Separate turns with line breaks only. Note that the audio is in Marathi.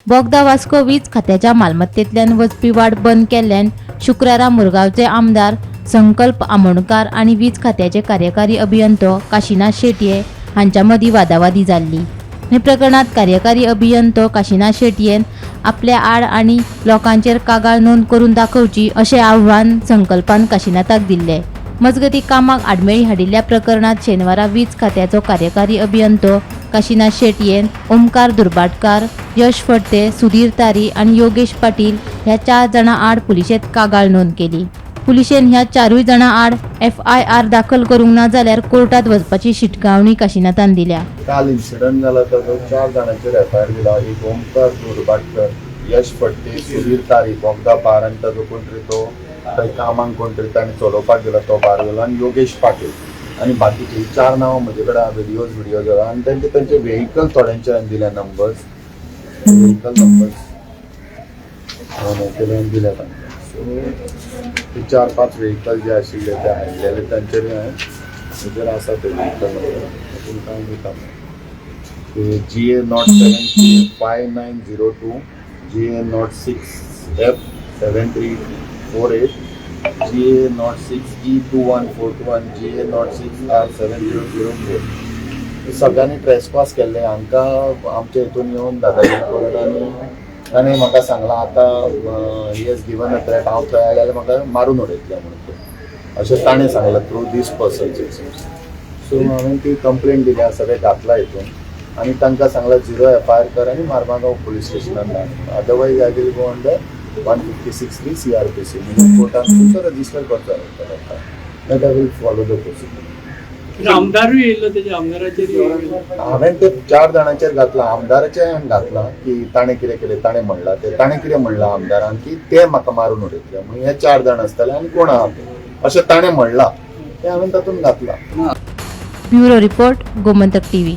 बोगदा वास्को वीज खात्याच्या मालमत्तेतल्यान वचपी वाड बंद केल्ल्यान शुक्रारा मुरगांवचे आमदार संकल्प आमोणकार आणि वीज खात्याचे कार्यकारी अभियंतो काशीनाथ शेटये हांच्या मदीं वादावादी जाल्ली। हे प्रकरणात कार्यकारी अभियंतो काशीनाथ शेटयेन आपल्या आड आणि लोकांचेर कागाळ नोंद करून दाखवची अशें आव्हान संकल्पान काशीनाथाक दिल्ले। मजगतीं कामाक आडमेळी हाडिल्ल्या प्रकरणात शेनवारा वीज खात्याचो कार्यकारी अभियंतो काशीनाथ शेटयेन ओमकार दुर्भाटकार, यश फडते, सुधीर तारी आणि योगेश पाटील ह्या 4 जाणां आड पुलिशेंत कागाळ नोंद केली। पुलिशेन ह्या 4 जाणां आड FIR दाखल करूंक ना जाल्यार कोर्टात वचपाची शिटकावणी काशीनाथान दिल्या।
काल इन्सिडंट जाला तो 4 जाणांचेर FIR दिला। एक ओमकार दुर्भाटकर, यश फडते, सुधीर तारी बोगदा बार आनी ताजो कोण तरी तो थंय कामांक कोण तरी ताणें चलोवपाक गेलो तो बार गेलो आनी योगेश पाटील आनी बाकीची 4 नांवां म्हजे कडेन व्हिडिओ जाला आनी तांचे व्हेहिकल थोड्यांचे दिल्या नंबर्स दिल्या तांकां। सो ते 4-5 व्हेहिकल जे आशिल्ले ते हाडलेले तांचेर हांवें आसा ते व्हेहिकल नंबर तुमकां दिता। GA075902, GA06F7348, GA06E2142 आणि GA06R7004 सगळ्यांनी ट्रेसपास केल्ले। आमकां आमच्या हितून येवन दादागिरी करत आनी ताणें म्हाका सांगलां आतां he has given a threat, हांव थंय आयल्यार म्हाका मारून उडयतले म्हणून अशें ताणें सांगलां थ्रू दीस पर्सन्स। सो हांवें ती कंप्लेंट दिल्या, सगळें घातला हितून आनी तांकां सांगलां 0 FIR कर आनी मारगांव पुलीस स्टेशनान धाड, otherwise I will go under 156(3) CRPC म्हणजे कोर्टान तुमचो रजिस्टर करचो that I will follow the procedure.
आमदारूय येयल्लो, तेजे आमदाराचेर
हांवें ते 4 जाणांचेर घातला, आमदाराचेर हांवें घातला की ताणें कितें केलें, ताणें म्हणलां ताणें कितें म्हणलां आमदारान की ते म्हाका मारून उडयतले म्हणून हे 4 जाण आसतले आनी कोण आहा ते अशें ताणें म्हणलां, तें हांवें तातूंत घातलां।
Bureau report, Gomantak TV।